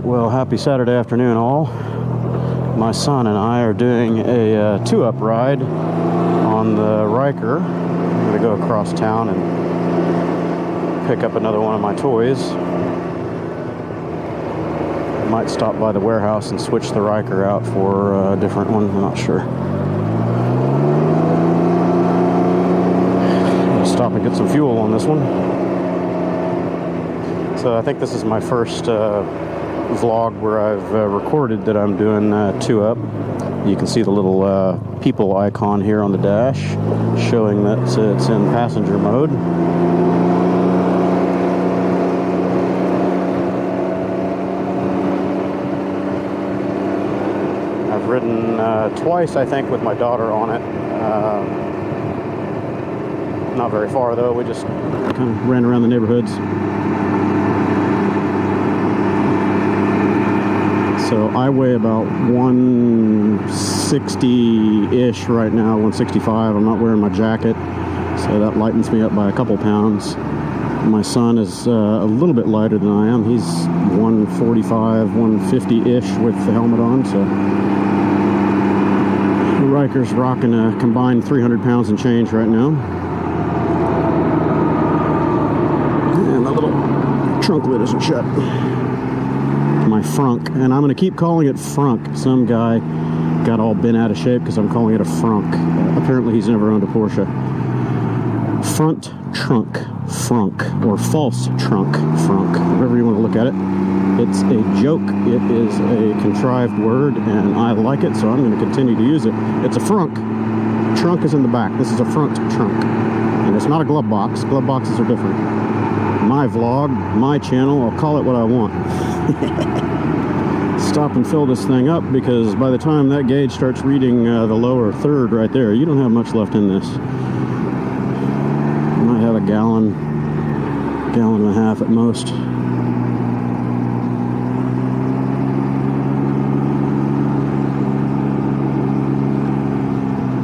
Alright, well, happy Saturday afternoon all. My son and I are doing a 2-up ride on the Ryker. I'm going to go across town and pick up another one of my toys. I might stop by the warehouse and switch the Ryker out for a different one, I'm not sure. I'll stop and get some fuel on this one. So I think this is my first vlog where I've recorded that I'm doing 2-up. You can see the little people icon here on the dash showing that it's in passenger mode. I've ridden twice, I think, with my daughter on it. Not very far though, we just kind of ran around the neighborhoods. So I weigh about 160-ish right now, 165. I'm not wearing my jacket, so that lightens me up by a couple pounds. My son is a little bit lighter than I am. He's 145, 150-ish with the helmet on, so the Ryker's rocking a combined 300 pounds and change right now. And my little trunk lid isn't shut. My FRUNK, and I'm going to keep calling it FRUNK. Some guy got all bent out of shape because I'm calling it a FRUNK. Apparently he's never owned a Porsche. Front trunk FRUNK, or false trunk FRUNK, however you want to look at it. It's a joke. It is a contrived word, and I like it, so I'm going to continue to use it. It's a FRUNK. Trunk is in the back. This is a front trunk, and it's not a glove box. Glove boxes are different. My vlog, my channel, I'll call it what I want. Stop and fill this thing up, because by the time that gauge starts reading the lower third right there, you don't have much left in this. You might have a gallon and a half at most.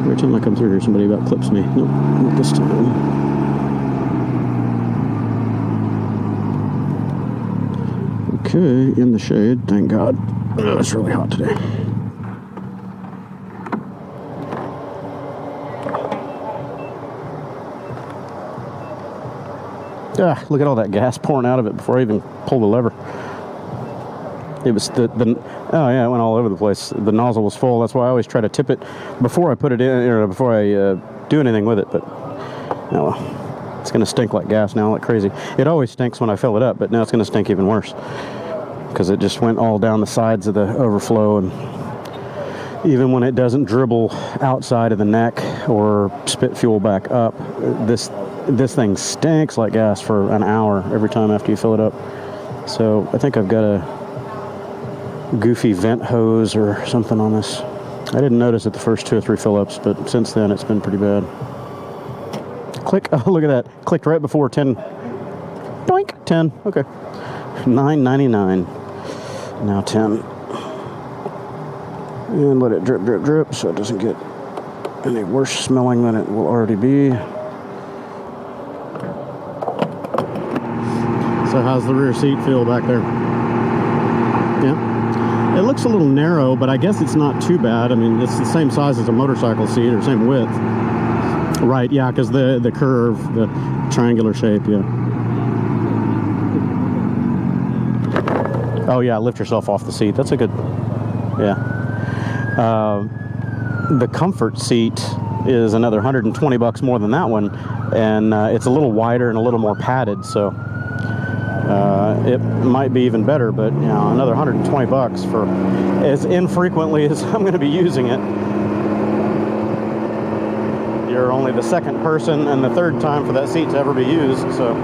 Every time I come through here, somebody about clips me. Nope, not this time. Okay, in the shade, thank God. Ugh, it's really hot today. Ah, look at all that gas pouring out of it before I even pulled the lever. It was oh yeah, it went all over the place. The nozzle was full. That's why I always try to tip it before I put it in, or before I do anything with it. But oh well. It's going to stink like gas now, like crazy. It always stinks when I fill it up, but now it's going to stink even worse because it just went all down the sides of the overflow, and even when it doesn't dribble outside of the neck or spit fuel back up, this thing stinks like gas for an hour every time after you fill it up. So I think I've got a goofy vent hose or something on this. I didn't notice it the first 2 or 3 fill-ups, but since then it's been pretty bad. Click. Oh, look at that. Clicked right before 10. Doink. 10. Okay. $9.99. Now 10. And let it drip, drip, drip so it doesn't get any worse smelling than it will already be. So how's the rear seat feel back there? Yeah. It looks a little narrow, but I guess it's not too bad. I mean, it's the same size as a motorcycle seat, or same width. Right, yeah, because the curve, the triangular shape, yeah. Oh yeah, lift yourself off the seat. That's a good, yeah. The comfort seat is another $120 more than that one, and it's a little wider and a little more padded, so it might be even better. But you know, another $120 for as infrequently as I'm going to be using it. You're only the second person and the third time for that seat to ever be used, so.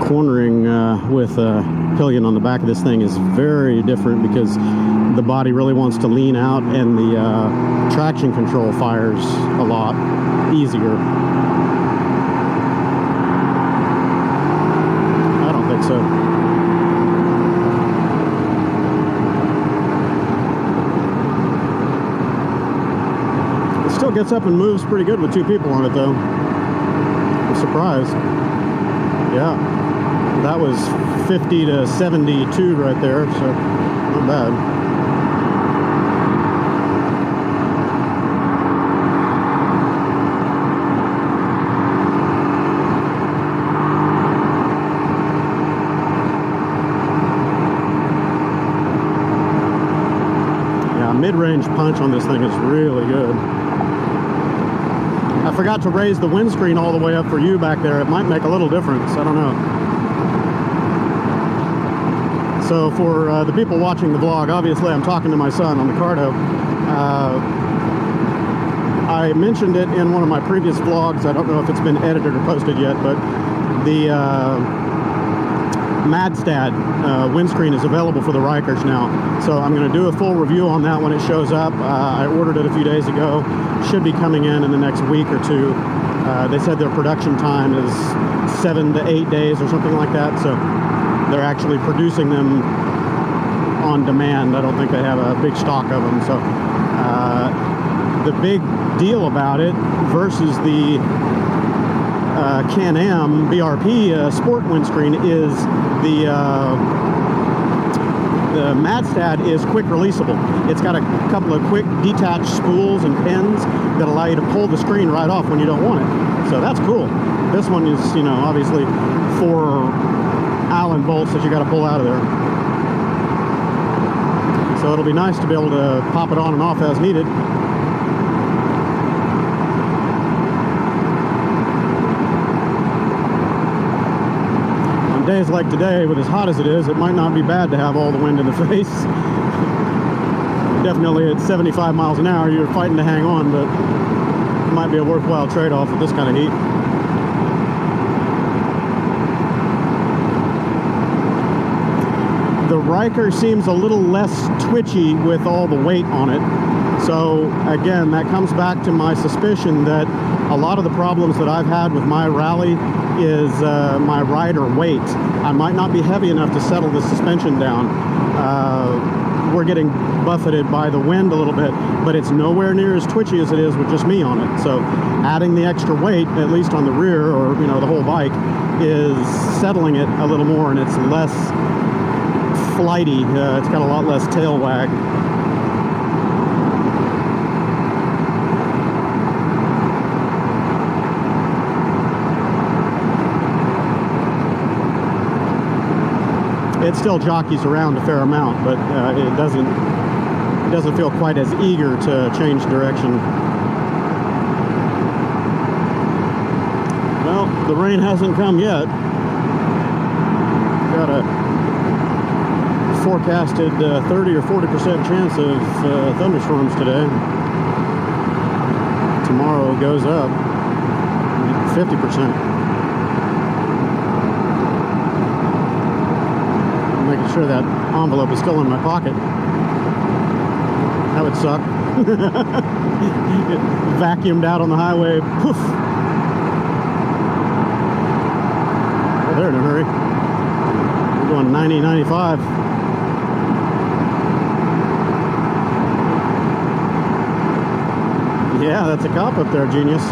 Cornering with a pillion on the back of this thing is very different because the body really wants to lean out, and the traction control fires a lot easier. I don't think so. Still gets up and moves pretty good with 2 people on it though. I'm surprised. Yeah. That was 50 to 72 right there, so not bad. Mid-range punch on this thing is really good. I forgot to raise the windscreen all the way up for you back there. It might make a little difference. I don't know. So for the people watching the vlog, obviously I'm talking to my son on the Cardo. I mentioned it in one of my previous vlogs. I don't know if it's been edited or posted yet, but the MadStad windscreen is available for the Rykers now. So I'm going to do a full review on that when it shows up. I ordered it a few days ago. Should be coming in the next week or two. They said their production time is 7 to 8 days or something like that. So they're actually producing them on demand. I don't think they have a big stock of them. So the big deal about it versus the Canam BRP sport windscreen is the MadStad is quick releasable. It's got a couple of quick detached spools and pins that allow you to pull the screen right off when you don't want it. So that's cool. This one is, you know, obviously 4 Allen bolts that you got to pull out of there. So it'll be nice to be able to pop it on and off as needed. Days like today, with as hot as it is, it might not be bad to have all the wind in the face. Definitely at 75 miles an hour, you're fighting to hang on, but it might be a worthwhile trade-off with this kind of heat. The Ryker seems a little less twitchy with all the weight on it. So again, that comes back to my suspicion that a lot of the problems that I've had with my rally is my rider weight. I might not be heavy enough to settle the suspension down. We're getting buffeted by the wind a little bit, but it's nowhere near as twitchy as it is with just me on it. So adding the extra weight, at least on the rear or, you know, the whole bike, is settling it a little more, and it's less flighty. It's got a lot less tail wag. It still jockeys around a fair amount, but it doesn't feel quite as eager to change direction. Well, the rain hasn't come yet. Got a forecasted 30 or 40% chance of thunderstorms today. Tomorrow goes up 50%. Making sure that envelope is still in my pocket. That would suck. It vacuumed out on the highway. Poof. Oh, they're in a hurry. We're going 90, 95. Yeah, that's a cop up there, genius.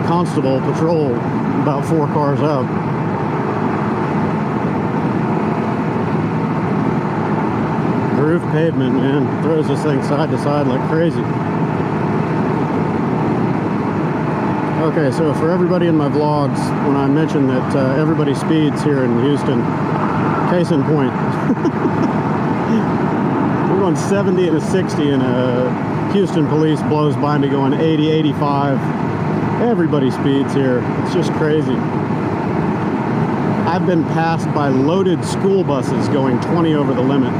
Constable patrol about 4 cars up. Groove pavement, man. Throws this thing side to side like crazy. Okay, so for everybody in my vlogs, when I mention that everybody speeds here in Houston, case in point. We're going 70 and a 60 and a Houston police blows by me going 80, 85. Everybody speeds here. It's just crazy. I've been passed by loaded school buses going 20 over the limit.